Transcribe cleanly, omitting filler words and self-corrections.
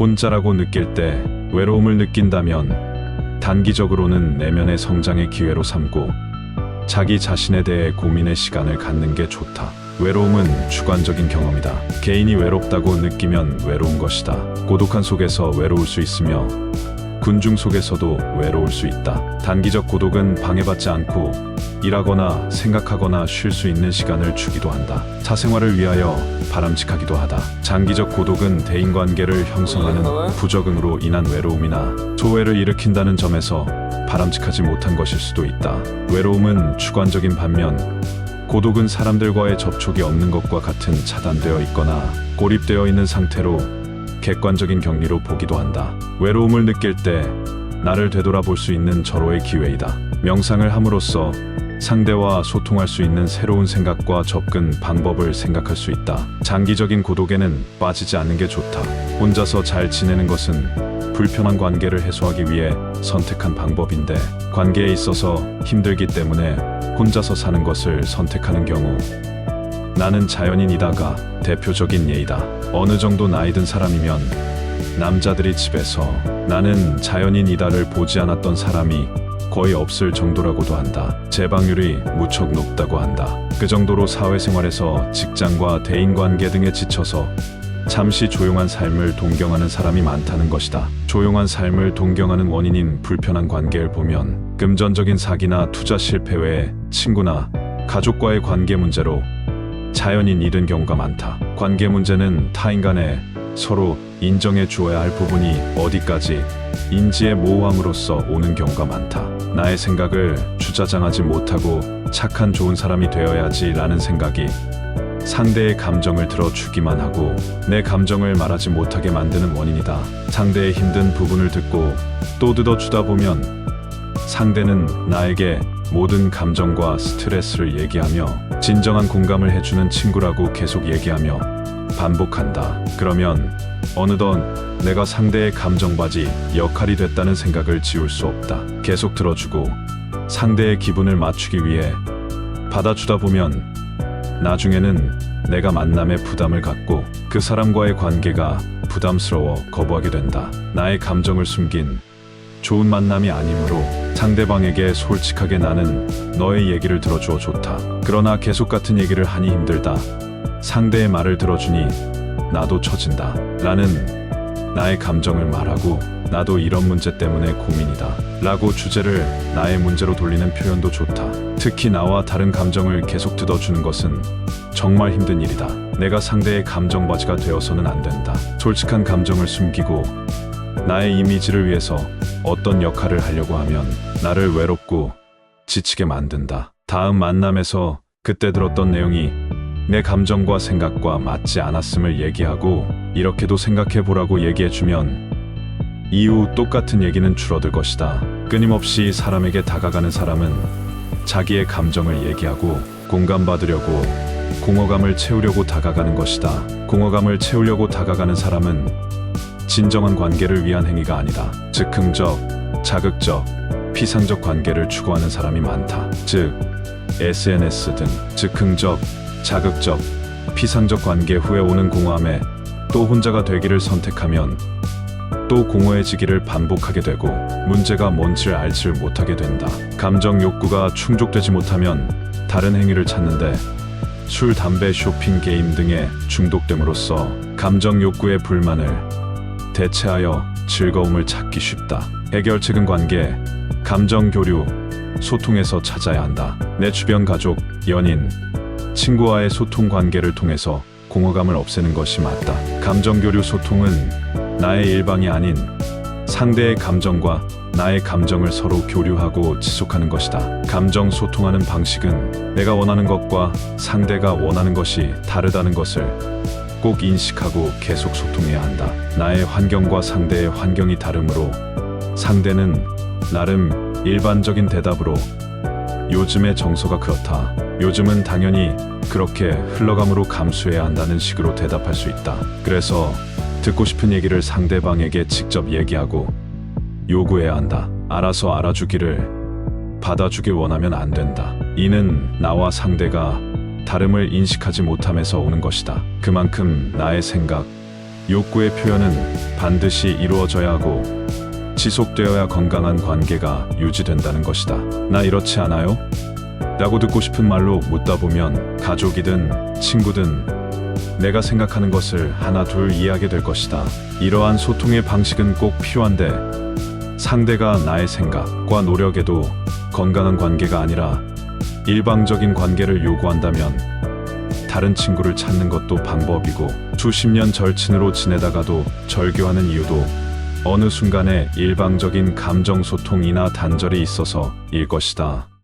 혼자라고 느낄 때 외로움을 느낀다면 단기적으로는 내면의 성장의 기회로 삼고 자기 자신에 대해 고민의 시간을 갖는 게 좋다. 외로움은 주관적인 경험이다. 개인이 외롭다고 느끼면 외로운 것이다. 고독한 속에서 외로울 수 있으며 군중 속에서도 외로울 수 있다. 단기적 고독은 방해받지 않고 일하거나 생각하거나 쉴 수 있는 시간을 주기도 한다. 사생활을 위하여 바람직하기도 하다. 장기적 고독은 대인관계를 형성하는 부적응으로 인한 외로움이나 소외를 일으킨다는 점에서 바람직하지 못한 것일 수도 있다. 외로움은 주관적인 반면 고독은 사람들과의 접촉이 없는 것과 같은 차단되어 있거나 고립되어 있는 상태로 객관적인 격리로 보기도 한다. 외로움을 느낄 때 나를 되돌아볼 수 있는 절호의 기회이다. 명상을 함으로써 상대와 소통할 수 있는 새로운 생각과 접근 방법을 생각할 수 있다. 장기적인 고독에는 빠지지 않는 게 좋다. 혼자서 잘 지내는 것은 불편한 관계를 해소하기 위해 선택한 방법인데 관계에 있어서 힘들기 때문에 혼자서 사는 것을 선택하는 경우 나는 자연인이다가 대표적인 예이다. 어느 정도 나이 든 사람이면 남자들이 집에서 나는 자연인이다를 보지 않았던 사람이 거의 없을 정도라고도 한다. 재방률이 무척 높다고 한다. 그 정도로 사회생활에서 직장과 대인관계 등에 지쳐서 잠시 조용한 삶을 동경하는 사람이 많다는 것이다. 조용한 삶을 동경하는 원인인 불편한 관계를 보면 금전적인 사기나 투자 실패 외에 친구나 가족과의 관계 문제로 자연인이 된 경우가 많다. 관계 문제는 타인 간에 서로 인정해 주어야 할 부분이 어디까지 인지의 모호함으로써 오는 경우가 많다. 나의 생각을 주자장하지 못하고 착한 좋은 사람이 되어야지 라는 생각이 상대의 감정을 들어주기만 하고 내 감정을 말하지 못하게 만드는 원인이다. 상대의 힘든 부분을 듣고 또 들어주다 보면 상대는 나에게 모든 감정과 스트레스를 얘기하며 진정한 공감을 해주는 친구라고 계속 얘기하며 반복한다. 그러면 어느덧 내가 상대의 감정바지 역할이 됐다는 생각을 지울 수 없다. 계속 들어주고 상대의 기분을 맞추기 위해 받아주다 보면 나중에는 내가 만남에 부담을 갖고 그 사람과의 관계가 부담스러워 거부하게 된다. 나의 감정을 숨긴 좋은 만남이 아니므로 상대방에게 솔직하게 나는 너의 얘기를 들어주어 좋다. 그러나 계속 같은 얘기를 하니 힘들다. 상대의 말을 들어주니 나도 처진다. 라는 나의 감정을 말하고 나도 이런 문제 때문에 고민이다. 라고 주제를 나의 문제로 돌리는 표현도 좋다. 특히 나와 다른 감정을 계속 뜯어주는 것은 정말 힘든 일이다. 내가 상대의 감정바지가 되어서는 안 된다. 솔직한 감정을 숨기고 나의 이미지를 위해서 어떤 역할을 하려고 하면 나를 외롭고 지치게 만든다. 다음 만남에서 그때 들었던 내용이 내 감정과 생각과 맞지 않았음을 얘기하고 이렇게도 생각해보라고 얘기해주면 이후 똑같은 얘기는 줄어들 것이다. 끊임없이 사람에게 다가가는 사람은 자기의 감정을 얘기하고 공감받으려고 공허감을 채우려고 다가가는 것이다. 공허감을 채우려고 다가가는 사람은 진정한 관계를 위한 행위가 아니다. 즉흥적, 자극적, 피상적 관계를 추구하는 사람이 많다. 즉, SNS 등 즉흥적, 자극적, 피상적 관계 후에 오는 공허함에 또 혼자가 되기를 선택하면 또 공허해지기를 반복하게 되고 문제가 뭔지를 알지를 못하게 된다. 감정 욕구가 충족되지 못하면 다른 행위를 찾는데 술, 담배, 쇼핑, 게임 등에 중독됨으로써 감정 욕구의 불만을 대체하여 즐거움을 찾기 쉽다. 해결책은 관계, 감정 교류, 소통에서 찾아야 한다. 내 주변 가족, 연인, 친구와의 소통 관계를 통해서 공허감을 없애는 것이 맞다. 감정 교류 소통은 나의 일방이 아닌 상대의 감정과 나의 감정을 서로 교류하고 지속하는 것이다. 감정 소통하는 방식은 내가 원하는 것과 상대가 원하는 것이 다르다는 것을 꼭 인식하고 계속 소통해야 한다. 나의 환경과 상대의 환경이 다르므로 상대는 나름 일반적인 대답으로 요즘의 정서가 그렇다. 요즘은 당연히 그렇게 흘러감으로 감수해야 한다는 식으로 대답할 수 있다. 그래서 듣고 싶은 얘기를 상대방에게 직접 얘기하고 요구해야 한다. 알아서 알아주기를 받아주길 원하면 안 된다. 이는 나와 상대가 다름을 인식하지 못함에서 오는 것이다. 그만큼 나의 생각, 욕구의 표현은 반드시 이루어져야 하고 지속되어야 건강한 관계가 유지된다는 것이다. 나 이렇지 않아요? 라고 듣고 싶은 말로 묻다 보면 가족이든 친구든 내가 생각하는 것을 하나 둘 이해하게 될 것이다. 이러한 소통의 방식은 꼭 필요한데 상대가 나의 생각과 노력에도 건강한 관계가 아니라 일방적인 관계를 요구한다면 다른 친구를 찾는 것도 방법이고 수십 년 절친으로 지내다가도 절교하는 이유도 어느 순간에 일방적인 감정 소통이나 단절이 있어서일 것이다.